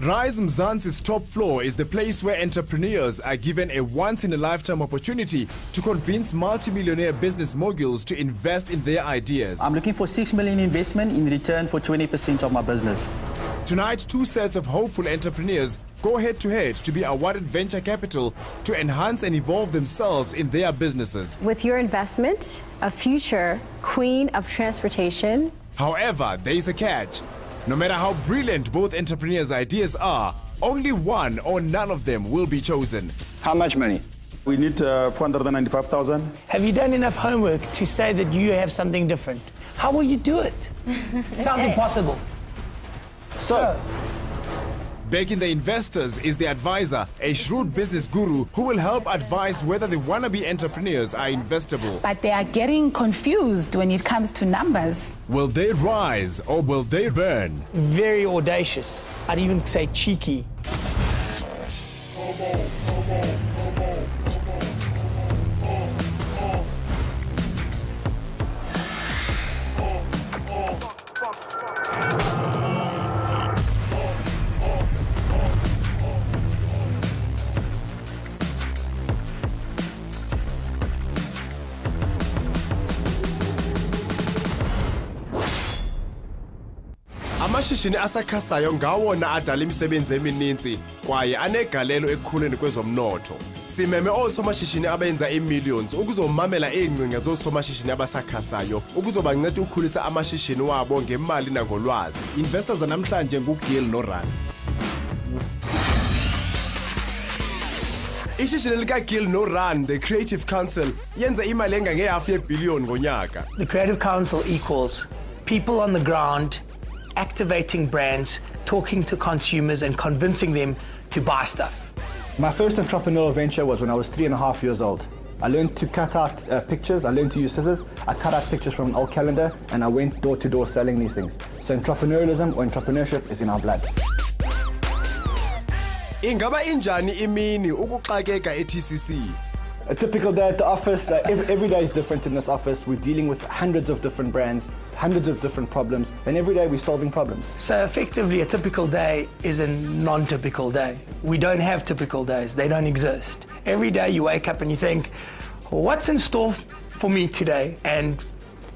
Rize Mzansi's top floor is the place where entrepreneurs are given a once-in-a-lifetime opportunity to convince multi-millionaire business moguls to invest in their ideas. I'm looking for 6 million investment in return for 20% of my business. Tonight, two sets of hopeful entrepreneurs go head-to-head to be awarded venture capital to enhance and evolve themselves in their businesses. With your investment, a future queen of transportation. However, there is a catch. No matter how brilliant both entrepreneurs' ideas are, only one or none of them will be chosen. How much money? We need 495,000. Have you done enough homework to say that you have something different? How will you do it? It sounds impossible. So, Backing the investors is the advisor, a shrewd business guru who will help advise whether the wannabe entrepreneurs are investable. But they are getting confused when it comes to numbers. Will they rise or will they burn? very audacious. I'd even say cheeky. Amashishini asakhasayo ngawona adala imisebenzi emininzi kwaye anegalelo ekukhuleni kwezomnotho. Simeme osomashishini abenza imillions ukuzomamela ingcinga zosomashishini abasakhasayo ukuzobanceda ukukhulisa amashishini wabo ngemali nangolwazi. Investors namhlanje nguGil noRan. Ishishini likaGil noRan, the Creative Council, yenza imali engangehalf ye-billion ngonyaka. The Creative Council equals people on the ground activating brands, talking to consumers and convincing them to buy stuff. My first entrepreneurial venture was when I was 3.5 years old. I learned to cut out pictures, I learned to use scissors, I cut out pictures from an old calendar and I went door to door selling these things. So entrepreneurialism or entrepreneurship is in our blood. Ingaba injani imini ukuxakeka eTCC? A typical day at the office, every day is different in this office. We're dealing with hundreds of different brands, hundreds of different problems, and every day we're solving problems. So effectively, a typical day is a non-typical day. We don't have typical days, they don't exist. Every day you wake up and you think, what's in store for me today? And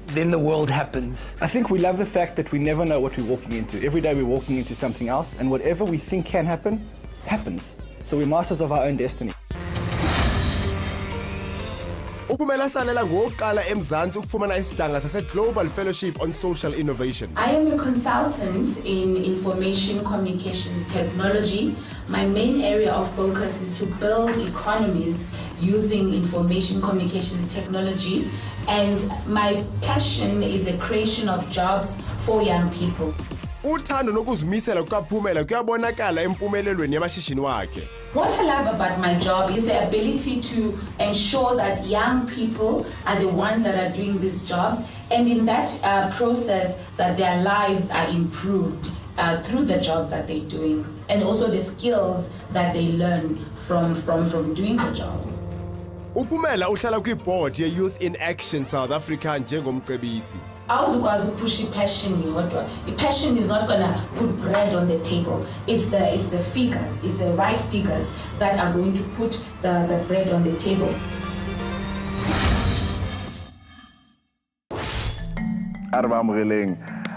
then the world happens. I think we love the fact that we never know what we're walking into. Every day we're walking into something else, and whatever we think can happen, happens. So we're masters of our own destiny. Ukumela salela ngoqala eMzansi ukufumana isidanga sase-Global Fellowship on Social Innovation. I am a consultant in information communications technology. My main area of focus is to build economies using information communications technology, and my passion is the creation of jobs for young people. Uthando nokuzimisela kukaPhumela kuyabonakala empumelelweni yamashishini wakhe. What I love about my job is the ability to ensure that young people are the ones that are doing these jobs, and in that process that their lives are improved through the jobs that they're doing, and also the skills that they learn from doing the jobs. uPhumela uhlala kwi-board ye-Youth in Action South Africa njengomcebisi. Awuzukwazi ukupush passion yodwa. Passion is not gonna put bread on the table. It's the figures, it's the right figures that are going to put the bread on the table.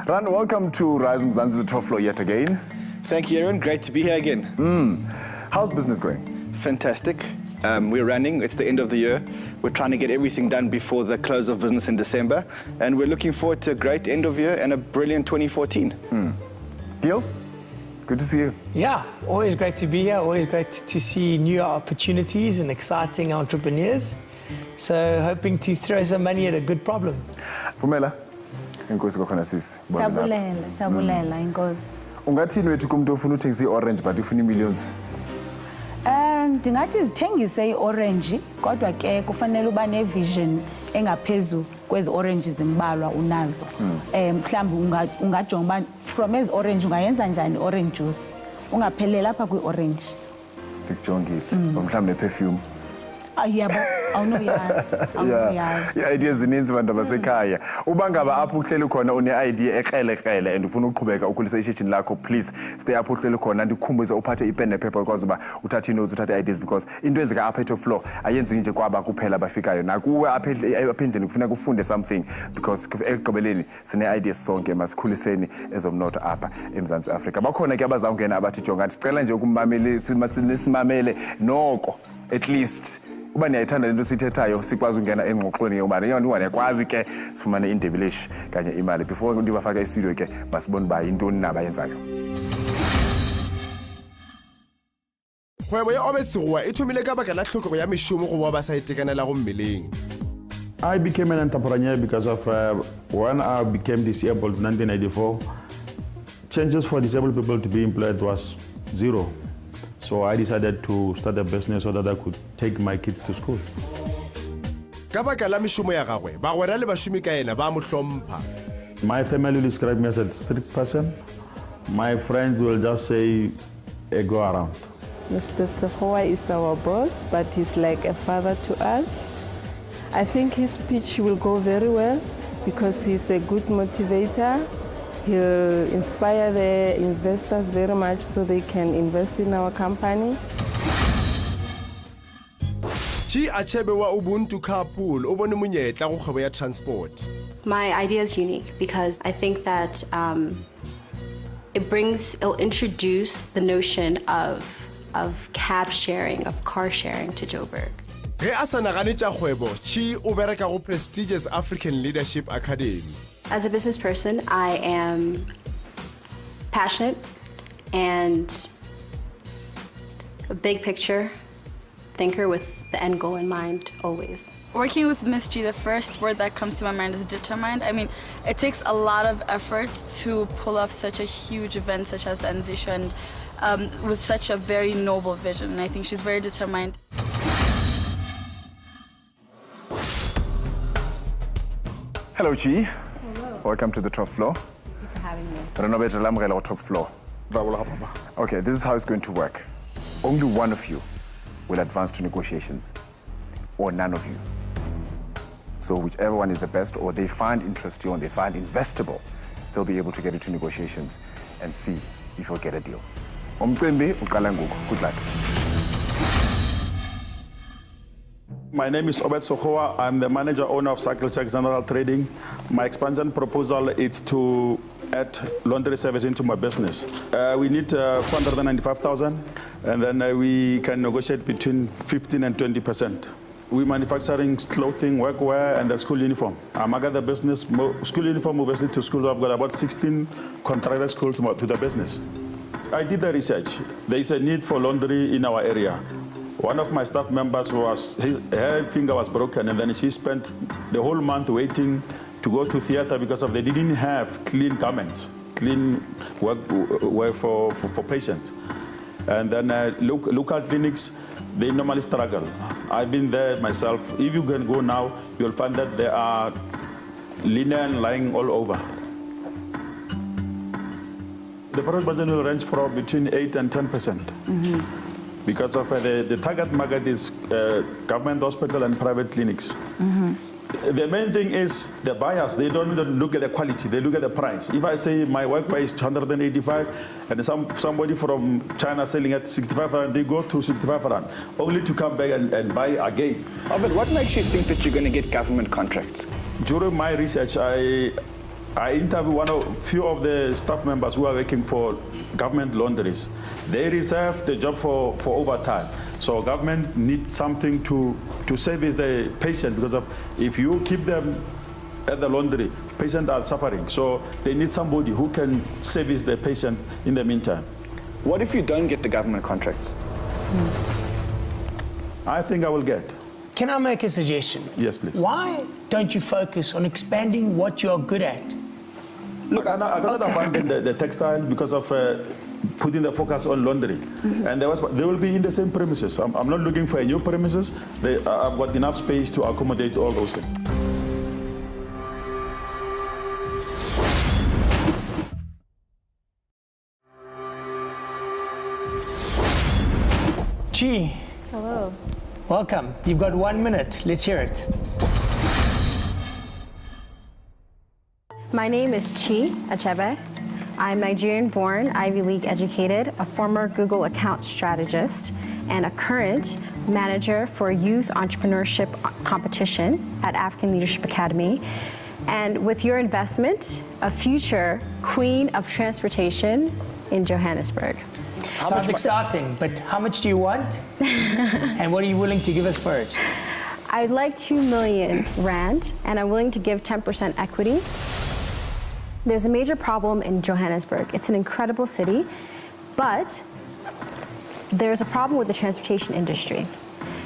Ran, welcome to Rize Mzansi, the top floor yet again. Thank you, Aaron. Great to be here again. How's business going? Fantastic. We're running, it's the end of the year. We're trying to get everything done before the close of business in December. And we're looking forward to a great end of year and a brilliant 2014. Gil, good to see you. Yeah, always great to be here, always great to see new opportunities and exciting entrepreneurs. So hoping to throw some money at a good problem. Phumela, inkosi kwakhona sisi. Sabulela inkosi. Ungathini wethu kumuntu ofuna uthengisa i-orange but ufuna millions? Ndingathi zithengise i-orange, kodwa ke kufanele uba ne-vision engaphezu kwezi oranges imbalwa unazo. Mhlawumbe ungajonga uba from ezi orange ungayenza njani orange juice, ungapheleli apha kwi-orange. Ndikujongile, mhlawumbe ne-perfume. Yeah, i-ideas zininzi bantu abasekhaya. Uba ngaba apho uhleli khona une-idea ekrelekrele and ufuna uqhubeka ukhulisa ishishini lakho, please stay apho uhleli khona. Ndikhumbuze uphathe ipen nephepha ukwazi uba uthathe ii-notes, uthathe i-ideas, because into ezika apha etop floor ayenzi nje kwaba kuphela abafikayo. Nakuwe apha endlini kufuneka ufunde something, because ekugqibeleni sine-ideas sonke, masikhuliseni ezomnotho apha eMzantsi Afrika. Bakhona ke abazawungena abathi jonga, ndicela nje simamele noko at least. Uba niyayithanda lento sithethayo sikwazi ungena engxoxweni yobani ndingakwazi ke sifumane indebelish kanye imali. Before ndibafaka e-studio ke masibone uba yintoni nabayenzayo. kgwebo ya Obed Segoa e thomile ka baka la tlhokego ya mešomo go ba ba sa itekanela go mmeleng. I became an entrepreneur because of when I became disabled in 1994, chances for disabled people to be employed was zero. So I decided to start a business so that I could take my kids to school. Ka baka la mešomo ya gagwe bagwera le bašomi ka ena ba mo hlompha. My family will describe me as a strict person. My friends will just say, go around. Mr. Segoa is our boss, but he's like a father to us. I think his speech will go very well because he's a good motivator. He'll inspire the investors very much so they can invest in our company. Chi Achebe wa Ubuntu Carpool o bone monyetla go kgwebo ya transport. My idea is unique because I think that it'll introduce the notion of cab sharing, of car sharing to Joburg. Ge a sa nagane tša kgwebo, Chi o bereka go prestigious African Leadership Academy. As a business person, I am passionate and a big picture thinker with the end goal in mind always. Working with Miss G, the first word that comes to my mind is determined. I mean, it takes a lot of effort to pull off such a huge event such as the Nzisho, and with such a very noble vision. And I think she's very determined. Hello, Chi. Welcome to the top floor. Thank you for having me. Renovate Lamrela top floor. Okay, this is how it's going to work. Only one of you will advance to negotiations, or none of you. So whichever one is the best, or they find interesting, or they find investable, they'll be able to get into negotiations and see if you'll get a deal. Umcimbi uqala ngoku. Good luck. My name is Obed Segoa. I'm the manager owner of Cycle Check General Trading. My expansion proposal is to add laundry service into my business. We need 495,000, and then we can negotiate between 15 and 20%. We're manufacturing clothing, workwear, and the school uniform. I'm at the business, school uniform, obviously to school. I've got about 16 contracted schools to the business. I did the research. There is a need for laundry in our area. One of my staff members her finger was broken, and then she spent the whole month waiting to go to theater because they didn't have clean garments, clean work for patients. And then local clinics, they normally struggle. I've been there myself. If you can go now, you'll find that there are linen lying all over. The product budget will range from between 8 and 10%. Mm-hmm. Because of the target market is government hospital and private clinics. Mm-hmm. The main thing is the buyers, they don't look at the quality, they look at the price. If I say my work price is 185 and somebody from China selling at 65 rand, they go to 65 rand, only to come back and buy again. Oh, but what makes you think that you're going to get government contracts? During my research, I interviewed few of the staff members who are working for government laundries. They reserve the job for overtime. So government needs something to service the patient, because if you keep them at the laundry, patients are suffering. So they need somebody who can service the patient in the meantime. What if you don't get the government contracts? I think I will get. Can I make a suggestion? Yes, please. Why don't you focus on expanding what you're good at? Look, I got abandon the textile because of putting the focus on laundry. Mm-hmm. And they will be in the same premises. I'm not looking for a new premises. I've got enough space to accommodate all those things. Gee. Hello. Welcome. You've got 1 minute. Let's hear it. My name is Chi Achebe. I'm Nigerian-born, Ivy League educated, a former Google account strategist, and a current manager for youth entrepreneurship competition at African Leadership Academy. And with your investment, a future queen of transportation in Johannesburg. Sounds exciting, but how much do you want? And what are you willing to give us for it? I'd like 2 million rand, and I'm willing to give 10% equity. There's a major problem in Johannesburg. It's an incredible city, but there's a problem with the transportation industry.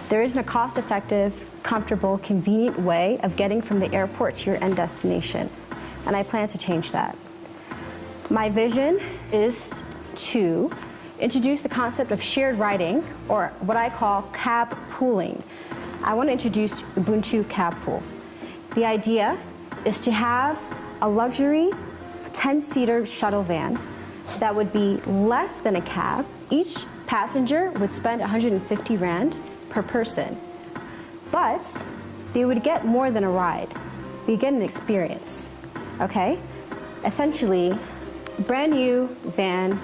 There isn't a cost-effective, comfortable, convenient way of getting from the airport to your end destination, and I plan to change that. My vision is to introduce the concept of shared riding, or what I call cab pooling. I want to introduce Ubuntu Cab Pool. The idea is to have a luxury 10-seater shuttle van that would be less than a cab. Each passenger would spend 150 rand per person, but they would get more than a ride. They get an experience, okay? Essentially, brand new van,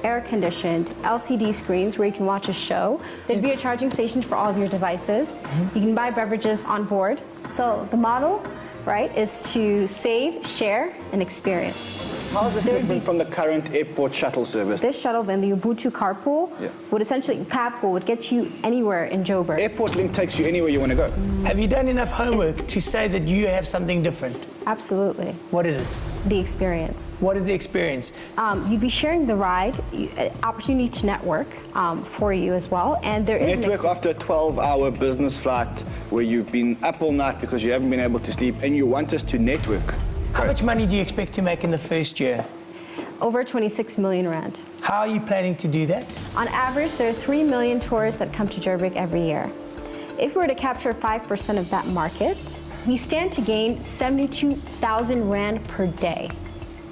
air-conditioned, LCD screens where you can watch a show. There'd be a charging station for all of your devices. You can buy beverages on board. So the model, right, is to save, share, and experience. How is this different from the current airport shuttle service? This shuttle van, the Ubuntu carpool, would essentially, carpool would get you anywhere in Joburg. Airport Link takes you anywhere you want to go. Have you done enough homework to say that you have something different? Absolutely. What is it? The experience. What is the experience? You'd be sharing the ride, opportunity to network for you as well, and there is network after a 12-hour business flight where you've been up all night because you haven't been able to sleep, and you want us to network. How much money do you expect to make in the first year? Over 26 million rand. How are you planning to do that? On average, there are 3 million tourists that come to Joburg every year. If we were to capture 5% of that market, we stand to gain 72,000 rand per day.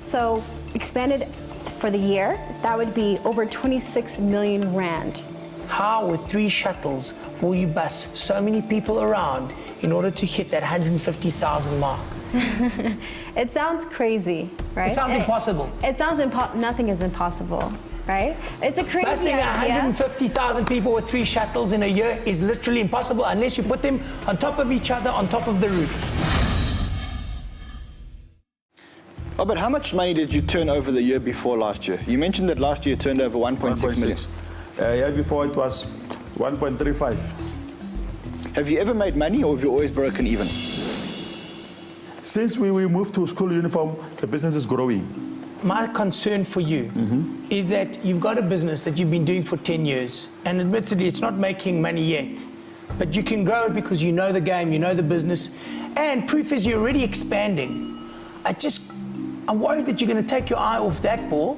So expanded for the year, that would be over 26 million rand. How, with 3 shuttles, will you bus so many people around in order to hit that 150,000 mark? It sounds crazy, right? It sounds impossible. It sounds nothing is impossible, right? It's a crazy Busing idea. 150,000 people with 3 shuttles in a year is literally impossible unless you put them on top of each other on top of the roof. Oh, but how much money did you turn over the year before last year? You mentioned that last year you turned over 1.6 million. Year before it was 1.35. Have you ever made money, or have you always broken even? Since we moved to school uniform, the business is growing. My concern for you is that you've got a business that you've been doing for 10 years, and admittedly it's not making money yet, but you can grow it because you know the game, you know the business, and proof is you're already expanding. I'm worried that you're going to take your eye off that ball,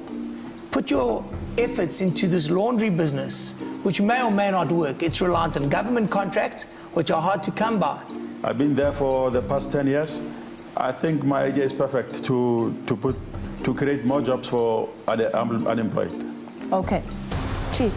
put your efforts into this laundry business, which may or may not work. It's reliant on government contracts, which are hard to come by. I've been there for the past 10 years. I think my idea is perfect to create more jobs for unemployed. Okay. Chi.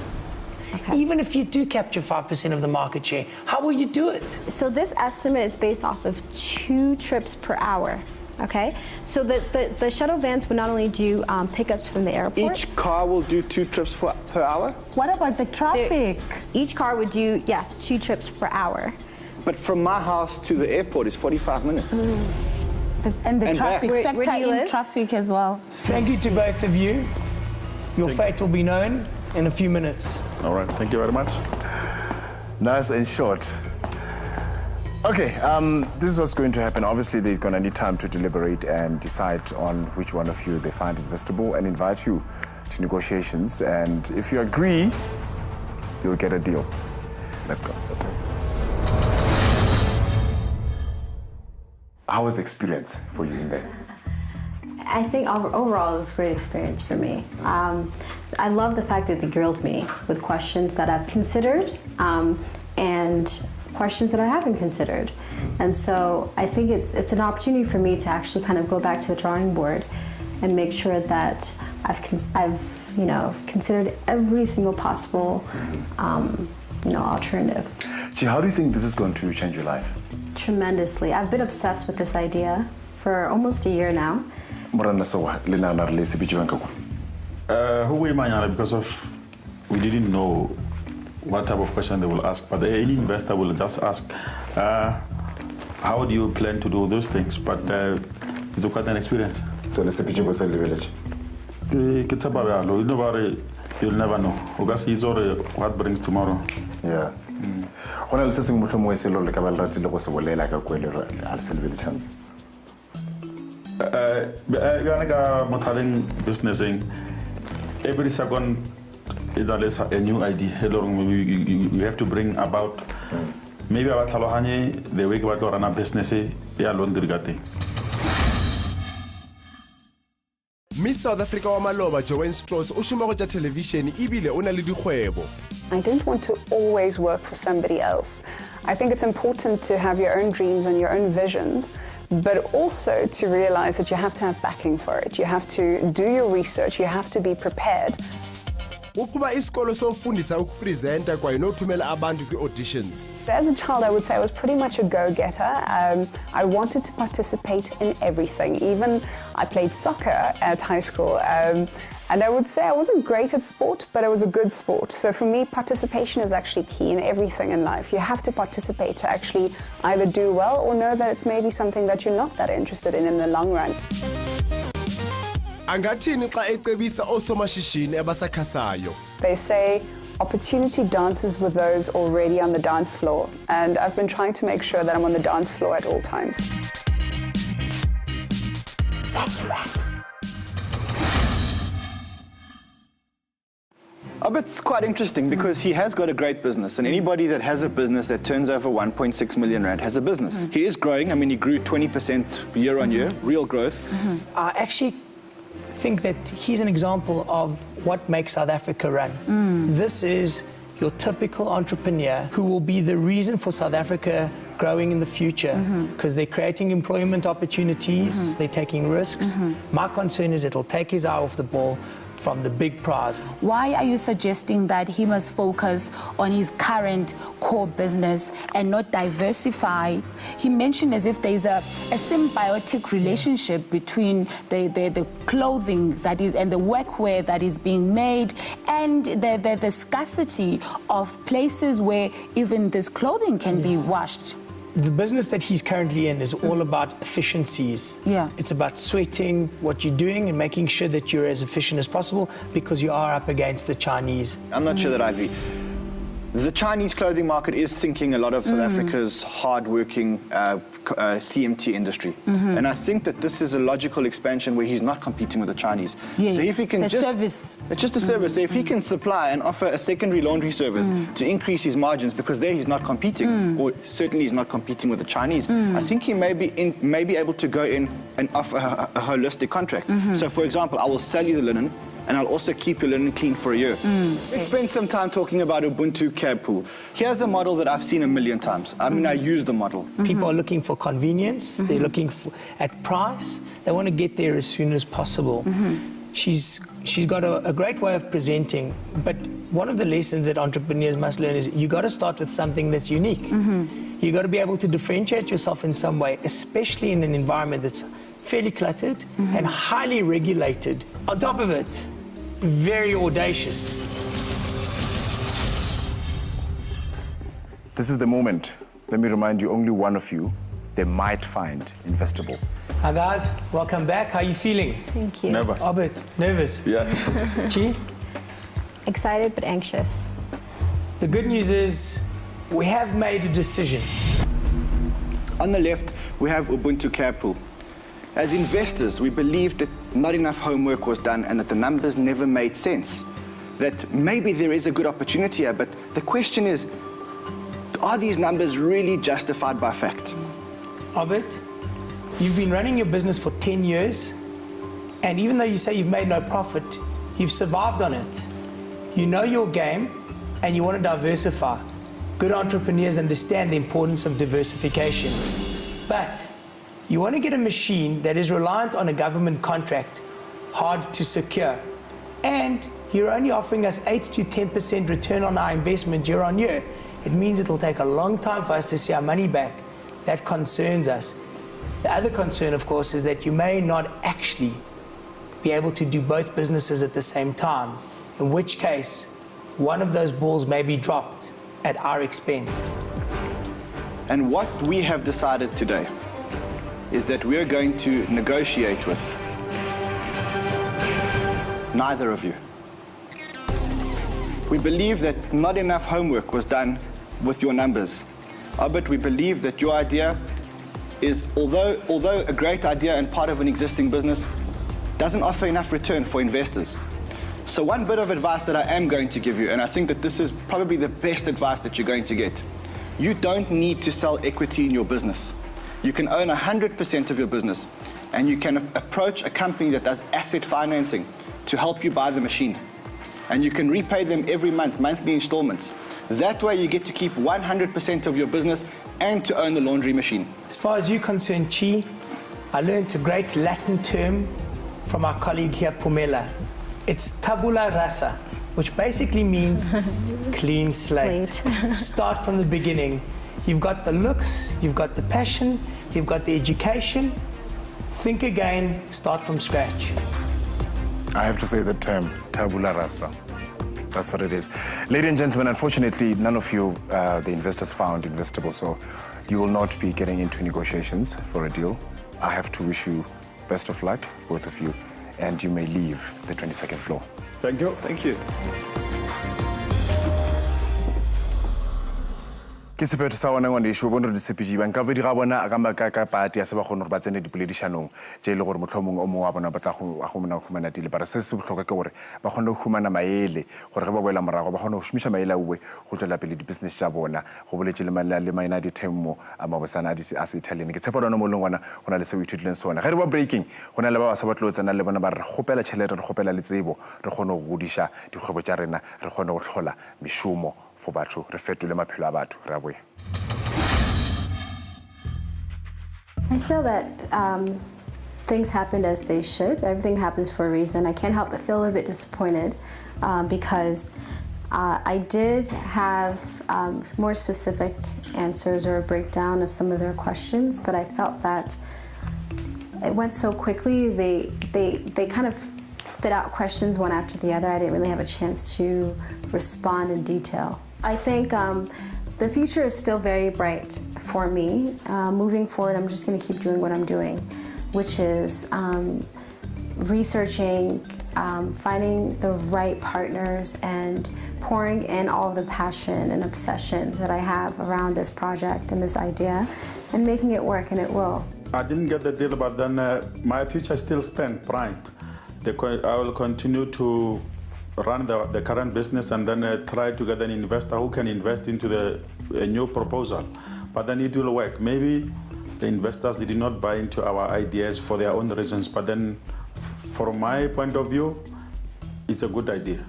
Okay. Even if you do capture 5% of the market share, how will you do it? So this estimate is based off of 2 trips per hour. Okay, so the shuttle vans would not only do pickups from the airport. Each car will do 2 trips per hour? What about the traffic? Each car would do, yes, 2 trips per hour. But from my house to the airport is 45 minutes. And the traffic, where factor do you in live? traffic as well. Thank you to both of you. Your fate will be known in a few minutes. All right, thank you very much. Nice and short. Okay, this is what's going to happen. Obviously, they're going to need time to deliberate and decide on which one of you they find investable and invite you to negotiations. And if you agree, you'll get a deal. Let's go. How was the experience for you in there? I think overall it was a great experience for me. I love the fact that they grilled me with questions that I've considered and questions that I haven't considered. And so I think it's an opportunity for me to actually kind of go back to the drawing board and make sure that I've considered every single possible alternative. Gee, how do you think this is going to change your life? Tremendously. I've been obsessed with this idea for almost a year now. Who we manyana because of we didn't know what type of question they will ask, but any investor will just ask, how do you plan to do those things? But it's quite an experience. So let's say the village. You'll never know. Because it's all what brings tomorrow. Yeah. When I was saying much more, I said, "Look, I'm not going to say like a quail. I'll sell the chance." Businessing every second is a new idea. You have to bring about maybe about the way about run a business. Miss South Africa wa maloba Joanne Strauss o shuma go tja television ibile o na le dikgwebo. I don't want to always work for somebody else. I think it's important to have your own dreams and your own visions, but also to realize that you have to have backing for it. You have to do your research, you have to be prepared. Ukuba isikolo sofundisa ukupresenta kwaye nothumela abantu kwi-auditions. As a child, I would say I was pretty much a go-getter. I wanted to participate in everything. Even I played soccer at high school. And I would say I wasn't great at sport, but I was a good sport. So for me, participation is actually key in everything in life. You have to participate to actually either do well or know that it's maybe something that you're not that interested in the long run. Angathini xa ecebisa osomashishini abasakhasayo. They say opportunity dances with those already on the dance floor. And I've been trying to make sure that I'm on the dance floor at all times. That's right. It's quite interesting because he has got a great business, and anybody that has a business that turns over 1.6 million rand has a business. He is growing. I mean, he grew 20% year on year, real growth. I actually think that he's an example of what makes South Africa run. This is your typical entrepreneur who will be the reason for South Africa growing in the future because they're creating employment opportunities, they're taking risks. My concern is it'll take his eye off the ball from the big prize. Why are you suggesting that he must focus on his current core business and not diversify? He mentioned as if there's a symbiotic relationship between the clothing that is and the workwear that is being made and the scarcity of places where even this clothing can be washed. The business that he's currently in is all about efficiencies. Yeah. It's about sweating what you're doing and making sure that you're as efficient as possible because you are up against the Chinese. I'm not sure that I agree. The Chinese clothing market is sinking a lot of South Africa's hard-working CMT industry. And I think that this is a logical expansion where he's not competing with the Chinese. Yes, so if he can it's a service. It's just a service. So if he can supply and offer a secondary laundry service to increase his margins, because there he's not competing, or certainly he's not competing with the Chinese, I think he may be able to go in and offer a holistic contract. So for example, I will sell you the linen, and I'll also keep your linen clean for a year. Let's spend some time talking about Ubuntu cab pool. Here's a model that I've seen a million times. I mean, I use the model. People are looking for convenience, they're looking at price, they want to get there as soon as possible. She's got a great way of presenting, but one of the lessons that entrepreneurs must learn is you got to start with something that's unique. You got to be able to differentiate yourself in some way, especially in an environment that's fairly cluttered and highly regulated. On top of it, very audacious. This is the moment. Let me remind you, only one of you they might find investable. Hi guys, welcome back. How are you feeling? Thank you. Nervous. Albert, nervous? Yeah. Chi? Excited but anxious. The good news is we have made a decision. On the left, we have Ubuntu cab pool. As investors, we believed that not enough homework was done and that the numbers never made sense. That maybe there is a good opportunity here, but the question is, are these numbers really justified by fact? Albert, you've been running your business for 10 years, and even though you say you've made no profit, you've survived on it. You know your game, and you want to diversify. Good entrepreneurs understand the importance of diversification. But you want to get a machine that is reliant on a government contract, hard to secure. And you're only offering us 8 to 10% return on our investment year on year. It means it will take a long time for us to see our money back. That concerns us. The other concern, of course, is that you may not actually be able to do both businesses at the same time, in which case one of those balls may be dropped at our expense. And what we have decided today is that we're going to negotiate with neither of you. We believe that not enough homework was done with your numbers. Albert, we believe that your idea is, although a great idea and part of an existing business, doesn't offer enough return for investors. So one bit of advice that I am going to give you, and I think that this is probably the best advice that you're going to get. You don't need to sell equity in your business. You can own 100% of your business, and you can approach a company that does asset financing to help you buy the machine. And you can repay them every month, monthly installments. That way you get to keep 100% of your business and to own the laundry machine. As far as you're concerned, Chi, I learned a great Latin term from our colleague here, Pumela. It's tabula rasa, which basically means clean slate. Start from the beginning. You've got the looks, you've got the passion, you've got the education. Think again, start from scratch. I have to say the term, tabula rasa. That's what it is. Ladies and gentlemen, unfortunately, none of you, the investors, found investable, so you will not be getting into negotiations for a deal. I have to wish you best of luck, both of you, and you may leave the 22nd floor. Thank you. Thank you. Ke sephetho sa ona ngwaneso bo nre disepiji ba nka be di ga bona ka makaka party ya se ba gone re ba tsene dipoledišanong tše le gore mohlomong o mongwe wa bona ba tla go mona go humana tile bara se se botlhokwa ke gore ba gone go humana maele gore ge ba boela morago ba gone go šomiša maele a uwe go tlola pele di-business tša bona go boletše le maina a di-time a mabosana a se italian ke tshepa lona mo leng gona go na le se o ithutileng sona ge re ba breaking go na le ba ba sa ba tlo tsena le bona ba re gopela tšhelete re gopela le tsebo re gone go godiša dikgwebo tša rena re gone go tlhola mešomo for batho re fetole maphelo a batho re a boya. I feel that things happened as they should. Everything happens for a reason. I can't help but feel a little bit disappointed because I did have more specific answers or a breakdown of some of their questions, but I felt that it went so quickly. They kind of spit out questions one after the other. I didn't really have a chance to respond in detail. I think the future is still very bright for me. Moving forward, I'm just going to keep doing what I'm doing, which is researching, finding the right partners, and pouring in all of the passion and obsession that I have around this project and this idea, and making it work, and it will. I didn't get the deal, but then my future still stands bright. I will continue to run the current business and then try to get an investor who can invest into a new proposal. But then it will work. Maybe the investors did not buy into our ideas for their own reasons, but then from my point of view, it's a good idea.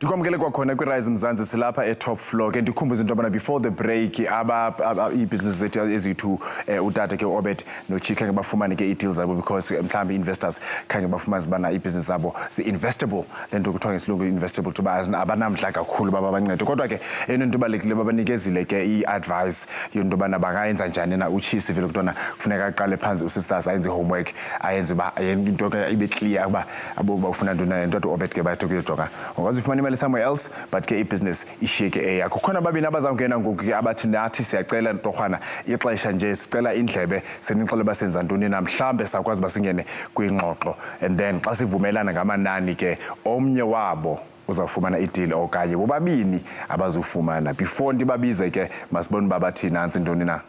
Ndikwamkele kwakhona kwi-Rize Mzansi silapha e-top floor ke ndikhumbuze into yobana before the break ii-business zethu ezithu utata ke Obed noChi khange bafumane ke ii-deals zabo because mhlawumbi investors khange bafumazi ubana ii-business zabo zi-investable le nto kuthiwa ngesilungu investable tuba abanamdla kakhulu baba bancede kodwa ke into ibalulekile babanikezile ke i-advice yonto yobana bangayenza njani na uChi sivile kutona kufuneka aqale phansi usisters ayenze homework ayenze uba into ke ibe clear uba bafuna ntoni nento athi Obed ke bathe kuyojonga ngokwazi ufumana imali somewhere else but ke i-business ishiyeke eyakho khona babini abazawungena ngoku ke abathi nathi siyacela ntorhwana ixesha nje sicela indlebe senixele basenza ntoni na mhlambe sakwazi basingene kwingxoxo and then xa sivumelana ngamanani ke omnye wabo uzawufumana i-deal okanye bobabini abazufumana before ndibabize ke masibone uba bathi nantsi ntoni na.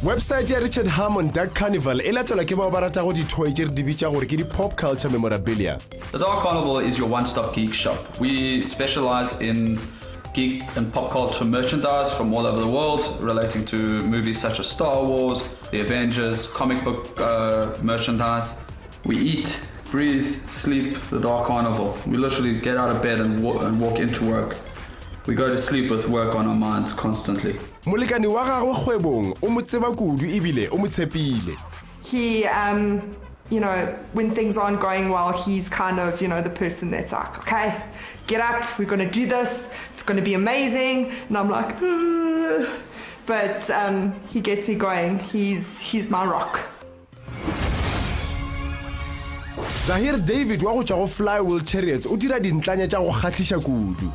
Website ya Richard Hammond Dark Carnival e latelwa ke bao ba ratago dithoe tše re di bitša gore ke di-pop culture memorabilia. The Dark Carnival is your one-stop geek shop. We specialize in geek and pop culture merchandise from all over the world relating to movies such as Star Wars, The Avengers, comic book merchandise. We eat, breathe, sleep the Dark Carnival. We literally get out of bed and walk into work. We go to sleep with work on our minds constantly. molekani wa gagwe kgwebong o mo tseba kudu ebile o mo tshepile. He, you know, when things aren't going well, he's kind of, you know, the person that's like, okay, get up, we're going to do this, it's going to be amazing. And I'm like, ugh. But he gets me going. He's my rock. Zahir David wa go tša go flywheel chariots o dira dintlanya tša go kgatlhiša kudu.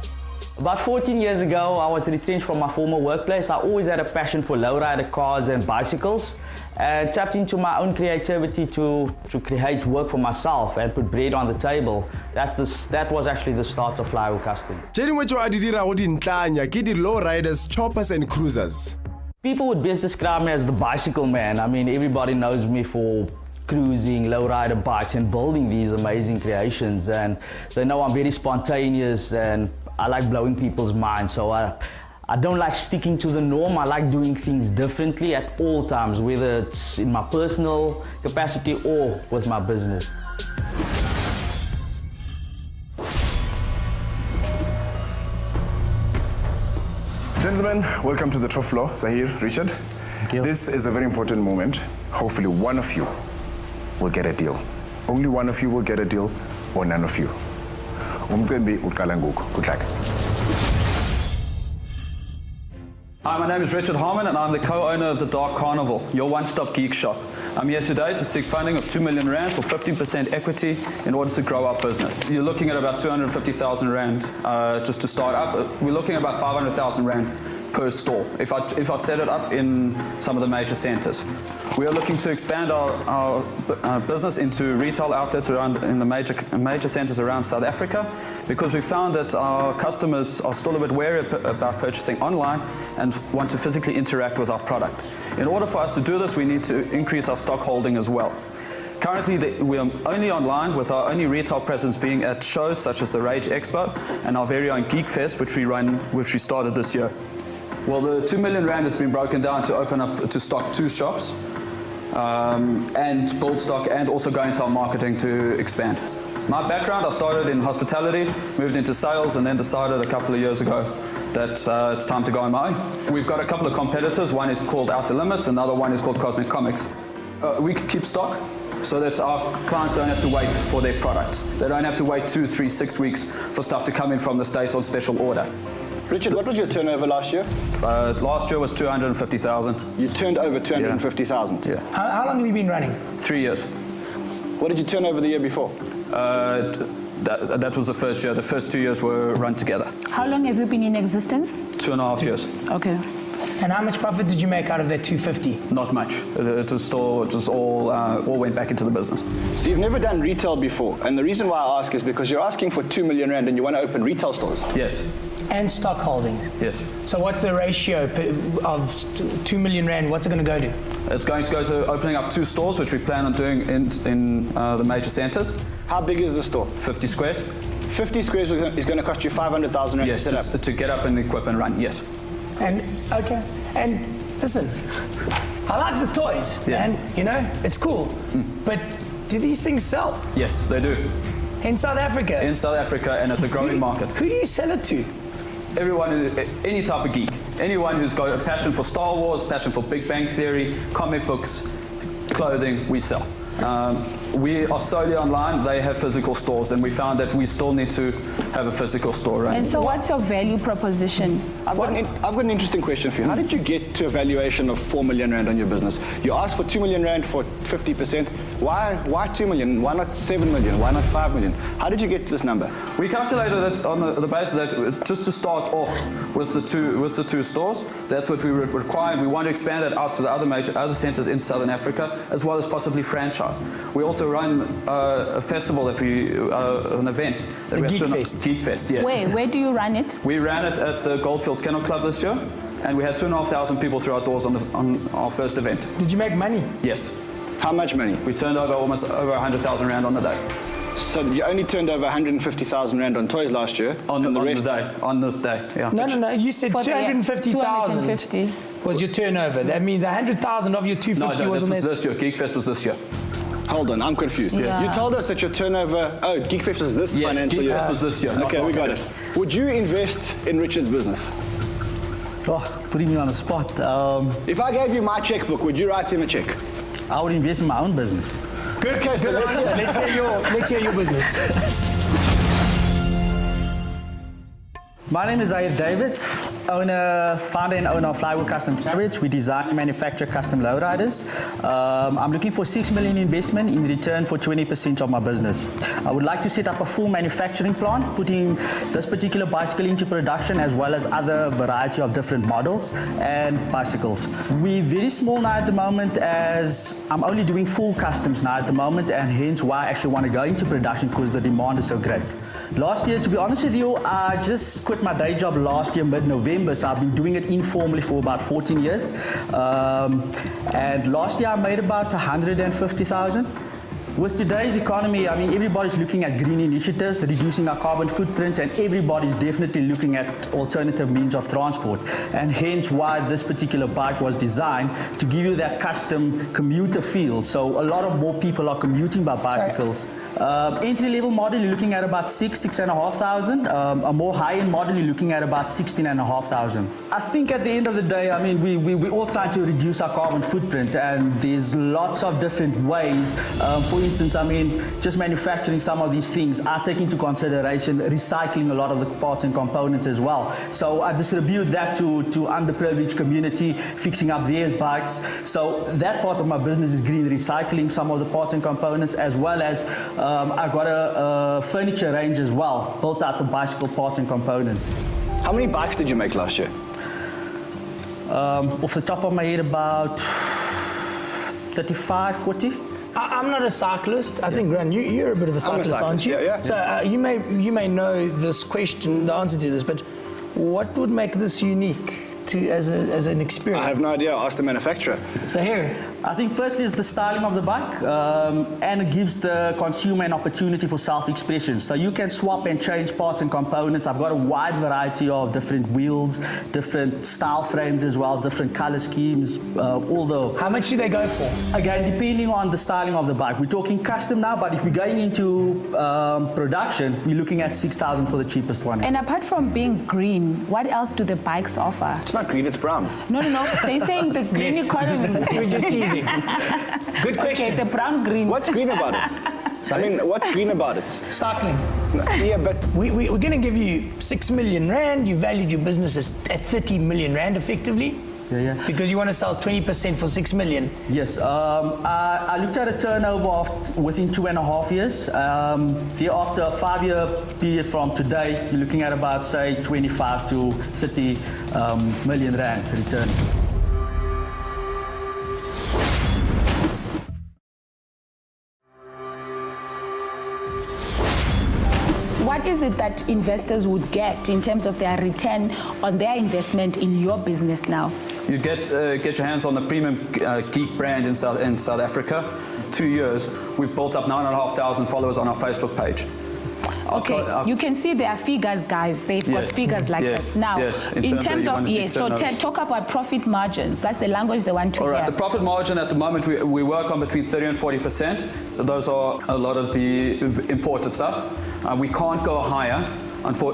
About 14 years ago, I was retrenched from my former workplace. I always had a passion for lowrider cars and bicycles, and tapped into my own creativity to create work for myself and put bread on the table. That was actually the start of Flywheel Customs. Tše dingwe tšeo a di dirago dintlanya ke di lowriders, choppers and cruisers. People would best describe me as the bicycle man. I mean, everybody knows me for cruising, lowrider bikes and building these amazing creations, and they know I'm very spontaneous and I like blowing people's minds. So I don't like sticking to the norm. I like doing things differently at all times, whether it's in my personal capacity or with my business. Gentlemen, welcome to the top floor. Zahir, Richard. Thank you. This is a very important moment. Hopefully one of you will get a deal. Only one of you will get a deal, or none of you. Umcimbi uqala ngoku. Good luck. Hi, my name is Richard Harmon and I'm the co-owner of the Dark Carnival, your one-stop geek shop. I'm here today to seek funding of 2 million Rand for 15% equity in order to grow our business. You're looking at about 250,000 Rand just to start up. We're looking at about 500,000 Rand per store if I set it up in some of the major centers. We are looking to expand our business into retail outlets in the major centers around South Africa, because we found that our customers are still a bit wary about purchasing online and want to physically interact with our product. In order for us to do this, we need to increase our stock holding as well. Currently, we are only online, with our only retail presence being at shows such as the Rize Expo and our very own Geek Fest, which we started this year. Well, the 2 million Rand has been broken down to stock 2 shops and build stock, and also go into our marketing to expand. My background, I started in hospitality, moved into sales, and then decided a couple of years ago that it's time to go on my own. We've got a couple of competitors. One is called Outer Limits, another one is called Cosmic Comics. We keep stock so that our clients don't have to wait for their products. They don't have to wait 2, 3, 6 weeks for stuff to come in from the States on special order. Richard, what was your turnover last year? Last year was 250,000. You turned over 250,000? Yeah. How long have you been running? 3 years. What did you turn over the year before? That was the first year. The first 2 years were run together. How long have you been in existence? 2.5 years. Okay. And how much profit did you make out of that 250? Not much. It was all went back into the business. So you've never done retail before, and the reason why I ask is because you're asking for 2 million Rand and you want to open retail stores. Yes. And stock holdings. Yes. So what's the ratio of 2 million Rand? What's it going to go to? It's going to go to opening up 2 stores, which we plan on doing in the major centers. How big is the store? 50 squares. 50 squares is going to cost you 500,000 Rand to set up? Yes, to get up and equip and run, yes. And, okay, and listen, I like the toys, and you know, it's cool, but do these things sell? Yes, they do. In South Africa? In South Africa, and it's a growing market. Who do you sell it to? Everyone, any type of geek. Anyone who's got a passion for Star Wars, passion for Big Bang Theory, comic books, clothing, we sell. We are solely online. They have physical stores, and we found that we still need to have a physical store. Right? And so what's your value proposition? I've got an interesting question for you. How did you get to a valuation of 4 million Rand on your business? You asked for 2 million Rand for 50%. Why 2 million? Why not 7 million? Why not 5 million? How did you get to this number? We calculated it on the basis that just to start off with the two stores, that's what we require. We want to expand it out to the other centers in Southern Africa, as well as possibly franchise. We also run a festival an event. The Geek Fest. Geek Fest, yes. Where do you run it? We ran it at the Goldfields Kennel Club this year, and we had 2,500 people through our doors on our first event. Did you make money? Yes. How much money? We turned over almost over 100,000 Rand on the day. So you only turned over 150,000 Rand on toys last year? On this day, yeah. No, you said 250,000 was your turnover. That means 100,000 of your 250 was on that. No, this was this year. Geek Fest was this year. Hold on, I'm confused. Yeah. You told us that your turnover, Geek Fest was this financial year. Yes, Geek Fest was this year. Okay, we got it. Would you invest in Richard's business? Oh, putting me on the spot. If I gave you my checkbook, would you write him a check? I would invest in my own business. Good, okay, so let's hear your business. My name is Zaire David, founder and owner of Flywheel Custom Carriage. We design and manufacture custom lowriders. I'm looking for 6 million investment in return for 20% of my business. I would like to set up a full manufacturing plant, putting this particular bicycle into production as well as other variety of different models and bicycles. We're very small now at the moment, as I'm only doing full customs now at the moment, and hence why I actually want to go into production, because the demand is so great. Last year, to be honest with you, I just quit my day job last year, mid-November, so I've been doing it informally for about 14 years. And last year I made about 150,000. With today's economy, I mean, everybody's looking at green initiatives, reducing our carbon footprint, and everybody's definitely looking at alternative means of transport. And hence why this particular bike was designed to give you that custom commuter feel. So a lot of more people are commuting by bicycles. Entry-level model, you're looking at about 6,500. A more high-end model, you're looking at about 16,500. I think at the end of the day, I mean, we're all trying to reduce our carbon footprint, and there's lots of different ways. For instance, I mean, just manufacturing some of these things, I take into consideration recycling a lot of the parts and components as well. So I distribute that to underprivileged community, fixing up their bikes. So that part of my business is green recycling some of the parts and components, as well as I've got a furniture range as well, built out of bicycle parts and components. How many bikes did you make last year? Off the top of my head, about 35, 40. I'm not a cyclist. I think, Gran, you're a bit of a cyclist, aren't you? Yeah. So you may know this question, the answer to this, but what would make this unique as an experience? I have no idea. Ask the manufacturer. So here. I think firstly is the styling of the bike, and it gives the consumer an opportunity for self-expression. So you can swap and change parts and components. I've got a wide variety of different wheels, different style frames as well, different color schemes, all the... How much do they go for? Again, depending on the styling of the bike. We're talking custom now, but if we're going into production, we're looking at 6,000 for the cheapest one. And apart from being green, what else do the bikes offer? It's not green, it's brown. No. They're saying the green economy. We're just teasing. Good question. Okay, the brown green. What's green about it? Sorry? I mean, what's green about it? Cycling. Yeah, but... We're going to give you 6 million rand. You valued your business at 30 million rand effectively. Yeah. Because you want to sell 20% for 6 million. Yes. I looked at a turnover of within 2.5 years. Thereafter a 5-year period from today, you're looking at about, say, 25 to 30 million rand return. What is it that investors would get in terms of their return on their investment in your business now? You get your hands on the premium geek brand in South Africa. 2 years, we've built up 9,500 followers on our Facebook page. Okay, you can see their figures, guys. They've got figures like this. Now, in terms of, so talk about profit margins. That's the language they want to hear. All right, the profit margin at the moment, we work on between 30 and 40%. Those are a lot of the imported stuff. We can't go higher,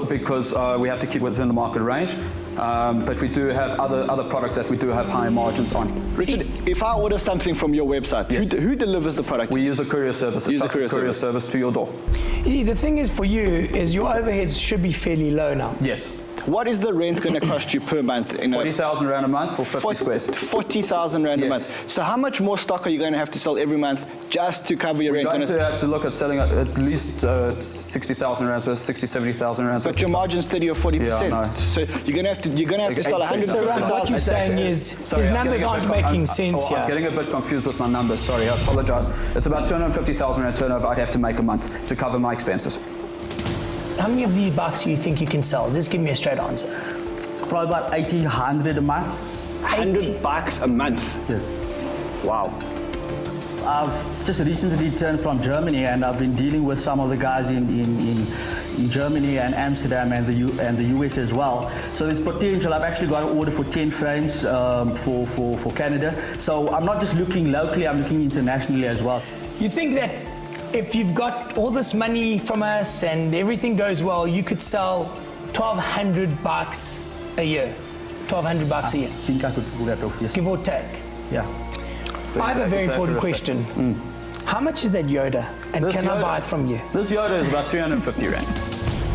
because we have to keep within the market range. But we do have other products that we do have higher margins on. Richard, if I order something from your website, who delivers the product? We use a courier service, a courier service to your door. You see, the thing is for you is your overheads should be fairly low now. Yes. What is the rent going to cost you per month? 40,000 rand a month for 50 squares. 40,000 rand a month. So how much more stock are you going to have to sell every month just to cover your rent? We're going to have to look at selling at least 60,000 rand, so 60, 70,000 rand. But your margin's 30 or 40%. Yeah, no. So you're going to have to sell 150,000. So what you're saying is his numbers aren't making sense here. I'm getting a bit confused with my numbers. Sorry, I apologize. It's about 250,000 rand turnover I'd have to make a month to cover my expenses. How many of these bikes do you think you can sell? Just give me a straight answer. Probably about 80, 100 a month. 100 bikes a month? Yes. Wow. I've just recently returned from Germany, and I've been dealing with some of the guys in Germany and Amsterdam and the US as well. So there's potential. I've actually got an order for 10 frames for Canada. So I'm not just looking locally, I'm looking internationally as well. You think that if you've got all this money from us and everything goes well, you could sell 1,200 bikes a year? 1,200 bucks a year. I think I could pull that off, yes. Give or take. Yeah. I have a very important question. How much is that Yoda? And This can I Yoda- buy it from you? This Yoda is about 350 rand.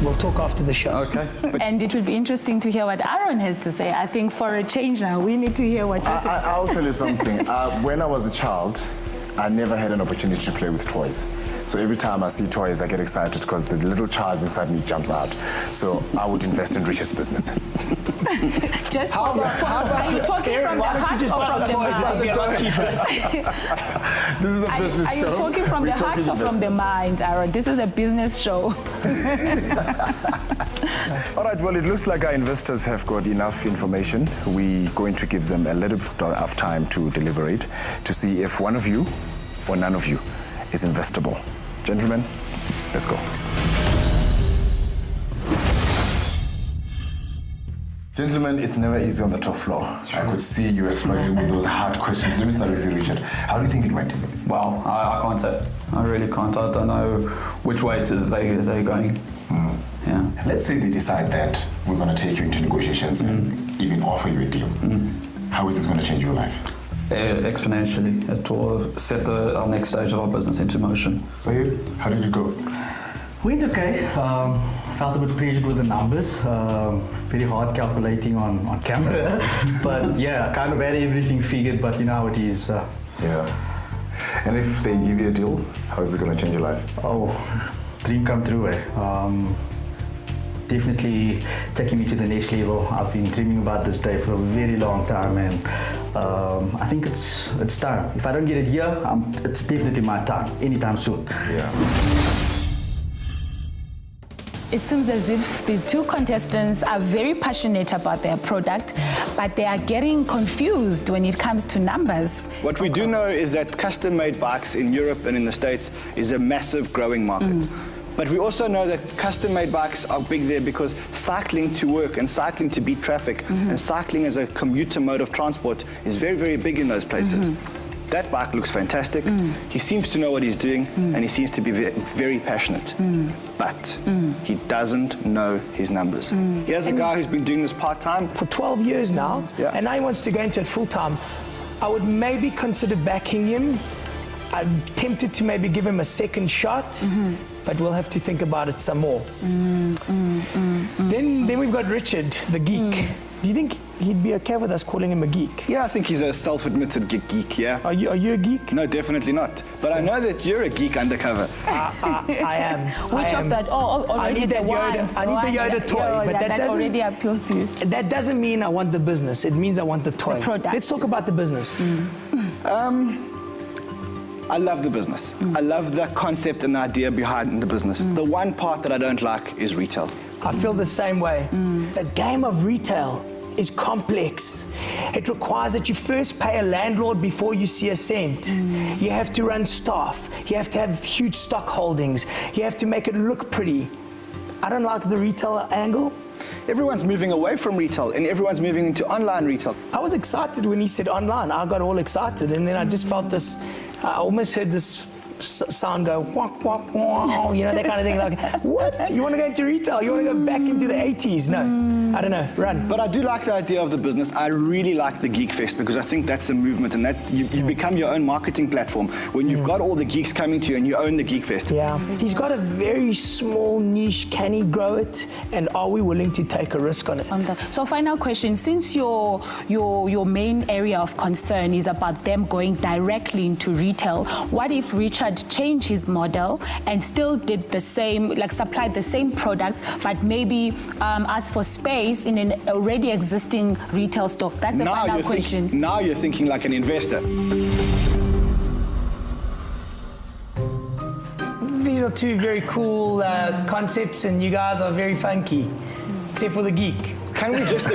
We'll talk after the show. Okay. And it will be interesting to hear what Aaron has to say. I think for a change now, we need to hear what you think. I'll tell you something. When I was a child, I never had an opportunity to play with toys. So every time I see toys, I get excited because the little child inside me jumps out. So I would invest in Rize's business. Just are you talking from the heart or from the mind? This is a business Are you show. talking from the heart or from the mind, Aaron? This is a business show. All right, well, it looks like our investors have got enough information. We're going to give them a little bit of time to deliberate to see if one of you or none of you is investable. Gentlemen, let's go. Gentlemen, it's never easy on the top floor. I could see you were struggling with those hard questions. Let me start with you, Richard. How do you think it went? Well, I can't say. I really can't. I don't know which way they're going. Yeah. Let's say they decide that we're going to take you into negotiations and even offer you a deal. How is this going to change your life? Exponentially. It will set our next stage of our business into motion. Sayed, how did it go? Went okay. Felt a bit pressured with the numbers. Very hard calculating on camera. But yeah, kind of had everything figured, but you know how it is. Yeah. And if they give you a deal, how is it going to change your life? Oh, dream come true, eh? Definitely taking me to the next level. I've been dreaming about this day for a very long time, and I think it's time. If I don't get it here, it's definitely my time, anytime soon. Yeah. It seems as if these two contestants are very passionate about their product, but they are getting confused when it comes to numbers. What we do know is that custom-made bikes in Europe and in the States is a massive growing market. But we also know that custom-made bikes are big there because cycling to work and cycling to beat traffic and cycling as a commuter mode of transport is very, very big in those places. That bike looks fantastic. He seems to know what he's doing and he seems to be very passionate. But he doesn't know his numbers. Here's a guy who's been doing this part-time for 12 years now, and now he wants to go into it full-time. I would maybe consider backing him. I'm tempted to maybe give him a second shot, but we'll have to think about it some more. Then we've got Richard, the geek. Do you think he'd be okay with us calling him a geek? Yeah, I think he's a self-admitted geek, yeah. Are you a geek? No, definitely not. But I know that you're a geek undercover. I am. Which of that? I need that Yoda. I need the Yoda toy, but that doesn't already appeals to you. That doesn't mean I want the business. It means I want the toy. The product. Let's talk about the business. I love the business. I love the concept and the idea behind the business. The one part that I don't like is retail. I feel the same way. The game of retail is complex. It requires that you first pay a landlord before you see a cent. You have to run staff. You have to have huge stock holdings. You have to make it look pretty. I don't like the retail angle. Everyone's moving away from retail and everyone's moving into online retail. I was excited when he said online. I got all excited and then I just felt this, I almost heard this sound go, wak, wak, wah, you know, that kind of thing. Like, what? You want to go into retail? You want to go back into the 80s? No, I don't know, run. But I do like the idea of the business. I really like the Geek Fest because I think that's a movement and that you become your own marketing platform when you've got all the geeks coming to you and you own the Geek Fest. Yeah, he's got a very small niche. Can he grow it? And are we willing to take a risk on it? So final question, since your main area of concern is about them going directly into retail, what if Richard changed his model and still did the same, like supplied the same products, but maybe asked for space in an already existing retail stock? That's the final question. Now you're thinking like an investor. These are two very cool concepts and you guys are very funky, except for the geek. Can we just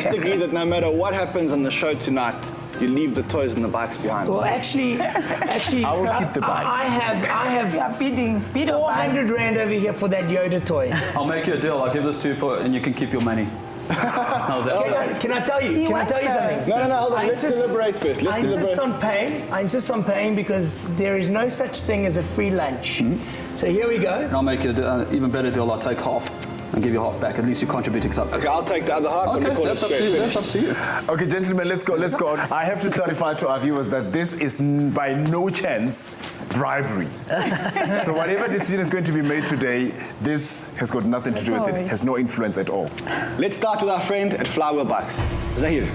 agree that no matter what happens on the show tonight, you leave the toys and the bikes behind? Well, actually, I will keep the bike. I have 400 Rand over here for that Yoda toy. I'll make you a deal. I'll give this to you and you can keep your money. How's that? Can I tell you? Can I tell you something? No, hold on. Let's deliberate first. I insist on paying because there is no such thing as a free lunch. So here we go. And I'll make you an even better deal. I'll take half. and give you half back. At least you're contributing something. Okay, I'll take the other half. Okay, and call that's it up to you. square That's up to you. Okay, gentlemen, let's go on. I have to clarify to our viewers that this is by no chance bribery. So whatever decision is going to be made today, this has got nothing to do with it. It has no influence at all. Let's start with our friend at Flower Bikes, Zahir.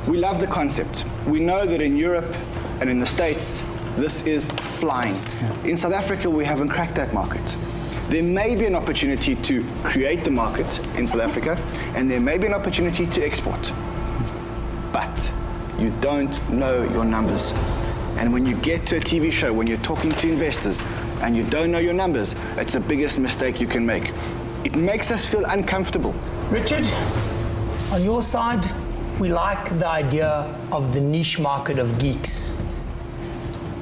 We love the concept. We know that in Europe and in the States, this is flying. In South Africa, we haven't cracked that market. There may be an opportunity to create the market in South Africa, and there may be an opportunity to export. But you don't know your numbers. And when you get to a TV show, when you're talking to investors, and you don't know your numbers, it's the biggest mistake you can make. It makes us feel uncomfortable. Richard, on your side, we like the idea of the niche market of geeks.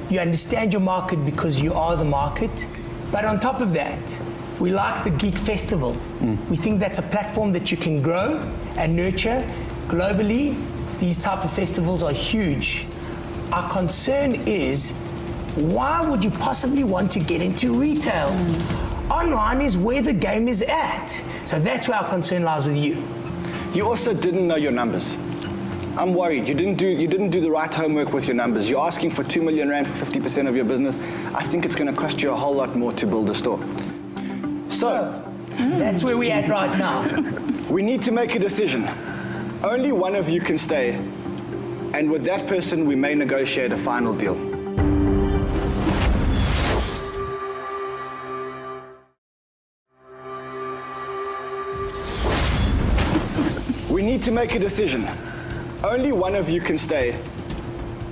You understand your market because you are the market. But on top of that, we like the Geek Festival. We think that's a platform that you can grow and nurture. Globally, these type of festivals are huge. Our concern is, why would you possibly want to get into retail? Online is where the game is at. So that's where our concern lies with you. You also didn't know your numbers. I'm worried. You didn't do the right homework with your numbers. You're asking for 2 million rand for 50% of your business. I think it's going to cost you a whole lot more to build a store. So that's where we're at right now. We need to make a decision. Only one of you can stay, and with that person, we may negotiate a final deal. We need to make a decision. Only one of you can stay,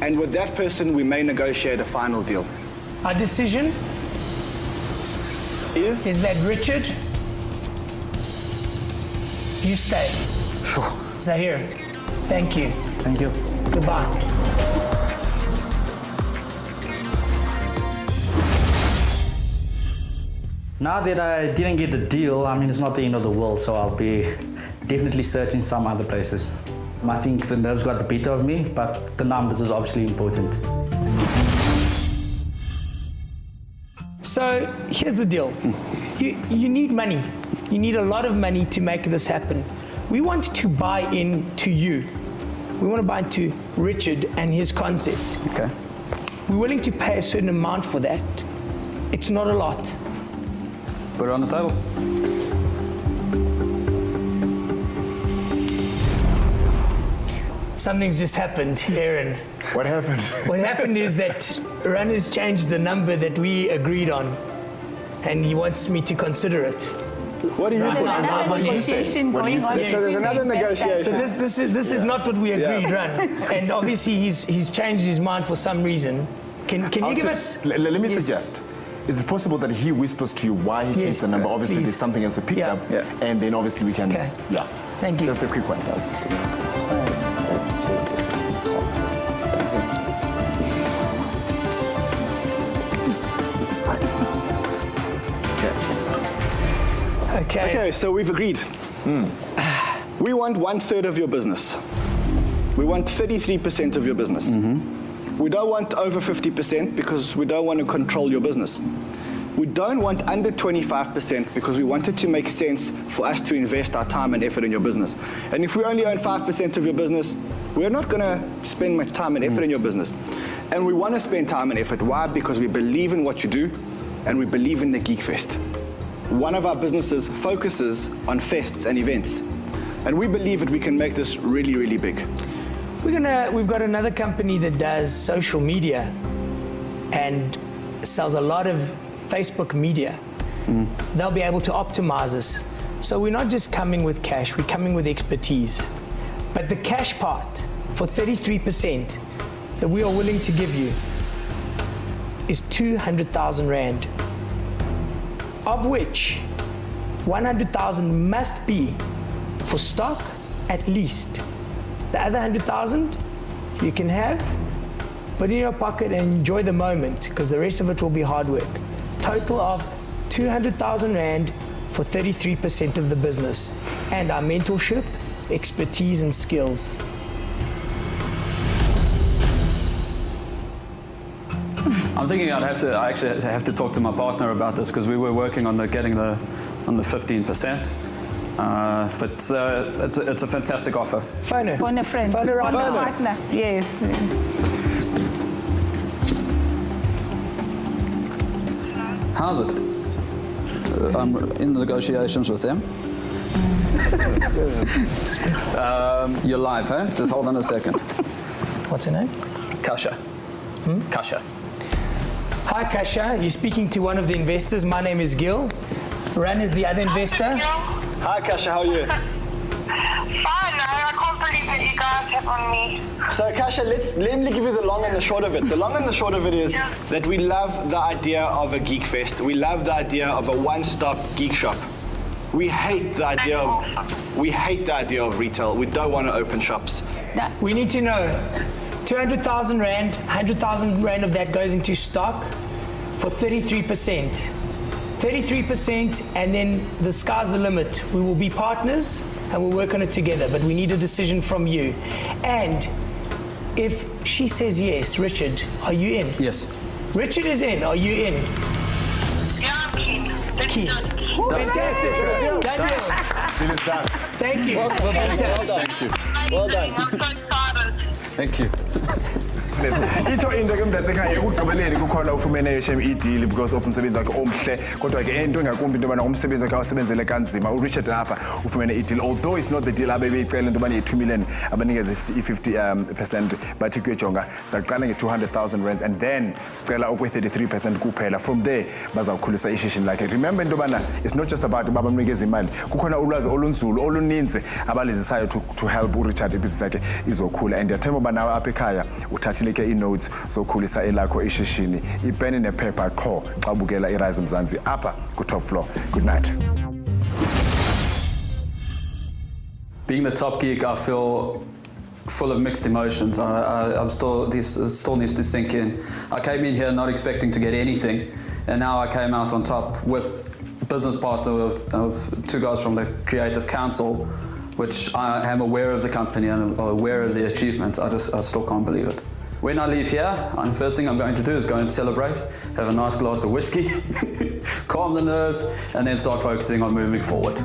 and with that person, we may negotiate a final deal. Our decision is that Richard, you stay. Sure. Zahir, thank you. Thank you. Goodbye. Now that I didn't get the deal, I mean, it's not the end of the world, so I'll be definitely searching some other places. I think the nerves got the better of me, but the numbers is obviously important. So here's the deal. You need money. You need a lot of money to make this happen. We want to buy into you. We want to buy into Richard and his concept. Okay. We're willing to pay a certain amount for that. It's not a lot. Put it on the table. Something's just happened, Aaron. What happened? What happened is that Runners changed the number that we agreed on, and he wants me to consider it. What do you think? Another negotiation going on. So there's another negotiation. So this is not what we agreed, Run. And obviously he's changed his mind for some reason. Can you give us? Let me suggest. Is it possible that he whispers to you why he changed the number? Obviously, there's something else to pick up, and then obviously we can. Okay. Yeah. Thank you. Just a quick one. Okay, so we've agreed. We want 1/3 of your business. We want 33% of your business. We don't want over 50% because we don't want to control your business. We don't want under 25% because we want it to make sense for us to invest our time and effort in your business. And if we only own 5% of your business, we're not going to spend much time and effort in your business. And we want to spend time and effort. Why? Because we believe in what you do and we believe in the Geek Fest. One of our businesses focuses on fests and events. And we believe that we can make this really, really big. we've got another company that does social media and sells a lot of Facebook media. They'll be able to optimize us. So we're not just coming with cash, we're coming with expertise. But the cash part for 33% that we are willing to give you is 200,000 Rand, of which 100,000 must be for stock at least. The other 100,000 you can have, put in your pocket and enjoy the moment, because the rest of it will be hard work. Total of 200,000 Rand for 33% of the business, and our mentorship, expertise and skills. I'm thinking I actually have to talk to my partner about this, because we were working on getting the on the 15%. But it's a fantastic offer. Phone her. Phone a friend. Phone her up Phone a now. partner. Yes. How's it? I'm in negotiations with them. You're live, huh? Just hold on a second. What's her name? Kasha. Kasha. Hi, Kasha. You're speaking to one of the investors. My name is Gil. Ran is the other investor. Hi, Kasha. How are you? Fine. I can't believe that you guys have on me. So, Kasha, let me give you the long and the short of it. The long and the short of it is that we love the idea of a geek fest. We love the idea of a one-stop geek shop. We hate the idea of retail. We don't want to open shops. We need to know 200,000 Rand, 100,000 Rand of that goes into stock for 33%. 33%, and then the sky's the limit. We will be partners and we'll work on it together, but we need a decision from you. And if she says yes, Richard, are you in? Yes. Richard is in. Are you in? Yeah, I'm keen. Keen. Fantastic. Done deal. Deal is done. Thank you. Well done. I'm so excited. Thank you. Ito into ke mntasekhaya ekugqibeleni kukhona ufumeneyo shem ideal because of umsebenzi wakhe omhle kodwa ke into engakumbi into yobana umsebenzi wakhe awusebenzele kanzima uRichard lapha ufumene ideal although it's not the deal abebeyicela into yobana i2 million abanikeze i50% bathi kuyojonga saqala nge200,000 rands and then sicela okwe 33% kuphela from there bazawukhulisa ishishini lakhe. Remember into yobana it's not just about baba mnikeze imali kukhona ulwazi olunzulu oluninzi abalizisayo to help uRichard ibhizinisi yakhe izokhula and ndiyathemba uba nawe apha ekhaya uthathile ke i-notes sokhulisa elakho ishishini ipeni nephepha qho xa ubukela iRize Mzansi apha ku-top floor. Good night. Being the top geek, I feel full of mixed emotions. I'm still, this still needs to sink in. I came in here not expecting to get anything, and now I came out on top with a business partner of two guys from the Creative Council, which I am aware of the company and I'm aware of the achievements. I still can't believe it. When I leave here, the first thing I'm going to do is go and celebrate, have a nice glass of whiskey, calm the nerves, and then start focusing on moving forward.